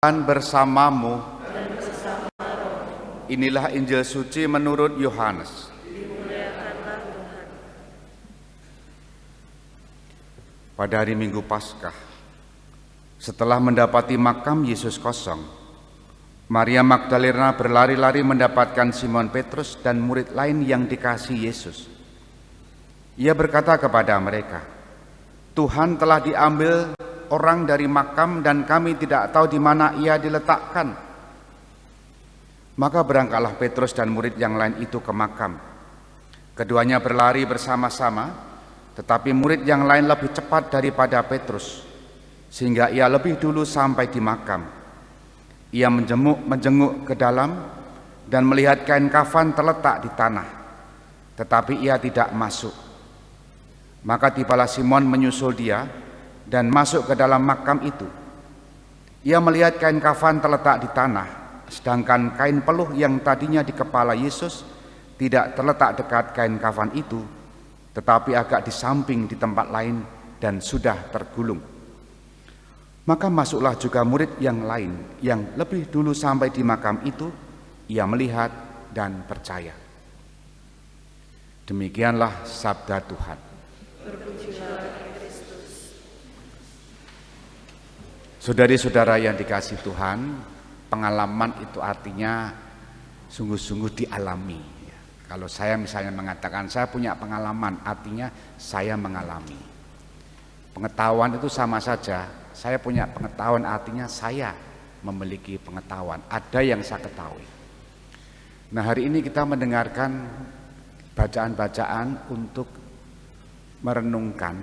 Tuhan bersamamu. Inilah Injil suci menurut Yohanes. Pada hari Minggu Paskah, setelah mendapati makam Yesus kosong, Maria Magdalena berlari-lari mendapatkan Simon Petrus dan murid lain yang dikasihi Yesus. Ia berkata kepada mereka, "Tuhan telah diambil orang dari makam dan kami tidak tahu di mana ia diletakkan." Maka berangkatlah Petrus dan murid yang lain itu ke makam. Keduanya berlari bersama-sama, tetapi murid yang lain lebih cepat daripada Petrus, sehingga ia lebih dulu sampai di makam. Ia menjenguk ke dalam dan melihat kain kafan terletak di tanah, tetapi ia tidak masuk. Maka tibalah Simon menyusul dia dan masuk ke dalam makam itu. Ia melihat kain kafan terletak di tanah, sedangkan kain peluh yang tadinya di kepala Yesus tidak terletak dekat kain kafan itu, tetapi agak di samping di tempat lain dan sudah tergulung. Maka masuklah juga murid yang lain yang lebih dulu sampai di makam itu. Ia melihat dan percaya. Demikianlah sabda Tuhan. Saudari-saudara yang dikasihi Tuhan, pengalaman itu artinya sungguh-sungguh dialami. Kalau saya misalnya mengatakan saya punya pengalaman, artinya saya mengalami. Pengetahuan itu sama saja, saya punya pengetahuan artinya saya memiliki pengetahuan, ada yang saya ketahui. Nah, hari ini kita mendengarkan bacaan-bacaan untuk merenungkan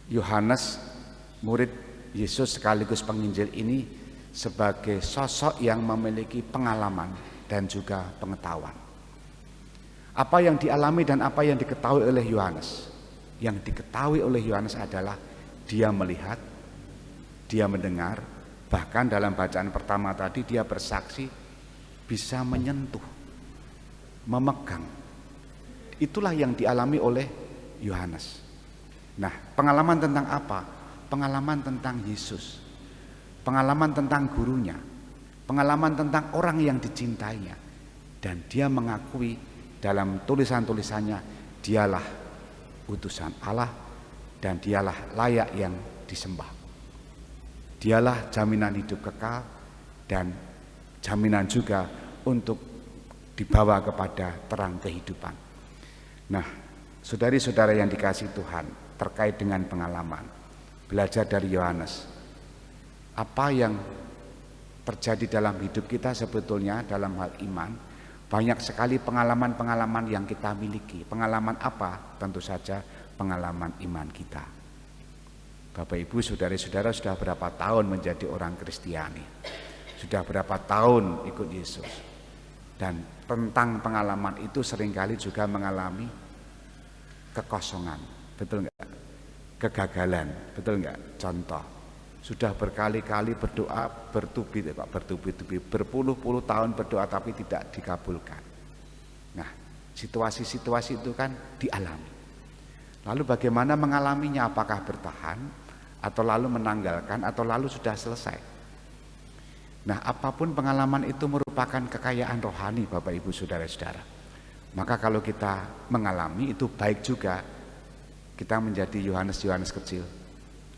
Yohanes, murid Yesus sekaligus penginjil ini, sebagai sosok yang memiliki pengalaman dan juga pengetahuan. Apa yang dialami dan apa yang diketahui oleh Yohanes? Yang diketahui oleh Yohanes adalah dia melihat, dia mendengar, bahkan dalam bacaan pertama tadi dia bersaksi bisa menyentuh, memegang. Itulah yang dialami oleh Yohanes. Nah, pengalaman tentang apa? Pengalaman tentang Yesus, pengalaman tentang gurunya, pengalaman tentang orang yang dicintainya. Dan dia mengakui dalam tulisan-tulisannya, dialah utusan Allah dan dialah layak yang disembah. Dialah jaminan hidup kekal dan jaminan juga untuk dibawa kepada terang kehidupan. Nah, saudari-saudara yang dikasihi Tuhan, terkait dengan pengalaman, belajar dari Yohanes, apa yang terjadi dalam hidup kita sebetulnya dalam hal iman, banyak sekali pengalaman-pengalaman yang kita miliki. Pengalaman apa? Tentu saja pengalaman iman kita. Bapak Ibu, saudara-saudara sudah berapa tahun menjadi orang Kristiani? Sudah berapa tahun ikut Yesus? Dan tentang pengalaman itu seringkali juga mengalami kekosongan, betul enggak? Kegagalan, betul enggak? Contoh, sudah berkali-kali berdoa, bertubi-tubi, berpuluh-puluh tahun berdoa tapi tidak dikabulkan. Nah, situasi-situasi itu kan dialami. Lalu bagaimana mengalaminya? Apakah bertahan atau lalu menanggalkan atau lalu sudah selesai? Nah, apapun pengalaman itu merupakan kekayaan rohani, Bapak Ibu saudara-saudara. Maka kalau kita mengalami itu baik juga kita menjadi Yohanes kecil.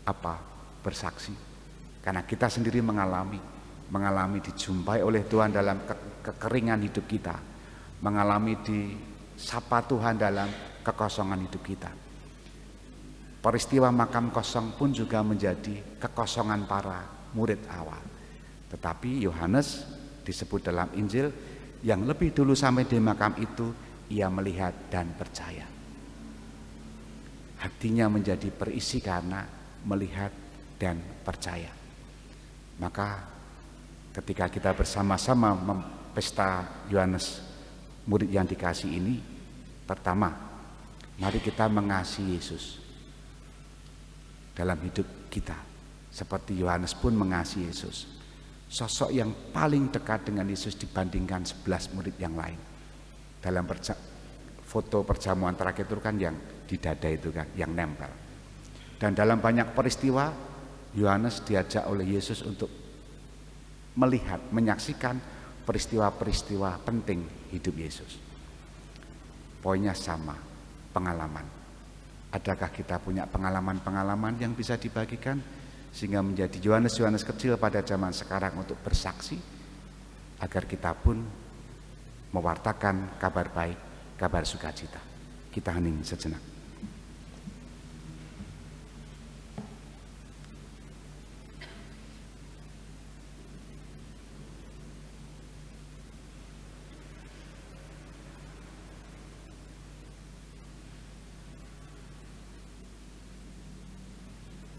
Apa? Bersaksi. Karena kita sendiri mengalami dijumpai oleh Tuhan dalam kekeringan hidup kita, mengalami disapa Tuhan dalam kekosongan hidup kita. Peristiwa makam kosong pun juga menjadi kekosongan para murid awal. Tetapi Yohanes disebut dalam Injil yang lebih dulu sampai di makam itu, ia melihat dan percaya. Hatinya menjadi berisi karena melihat dan percaya. Maka ketika kita bersama-sama pesta Yohanes, murid yang dikasih ini, pertama, mari kita mengasihi Yesus dalam hidup kita. Seperti Yohanes pun mengasihi Yesus. Sosok yang paling dekat dengan Yesus dibandingkan 11 murid yang lain. Dalam foto perjamuan terakhir itu kan yang di dada itu kan, yang nempel. Dan dalam banyak peristiwa Yohanes diajak oleh Yesus untuk melihat, menyaksikan peristiwa-peristiwa penting hidup Yesus. Poinnya sama, pengalaman. Adakah kita punya pengalaman-pengalaman yang bisa dibagikan sehingga menjadi Yohanes-Yohanes kecil pada zaman sekarang untuk bersaksi agar kita pun mewartakan kabar baik, kabar sukacita. Kita hening sejenak.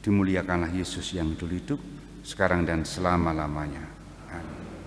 Dimuliakanlah Yesus yang dulu hidup, sekarang dan selama-lamanya.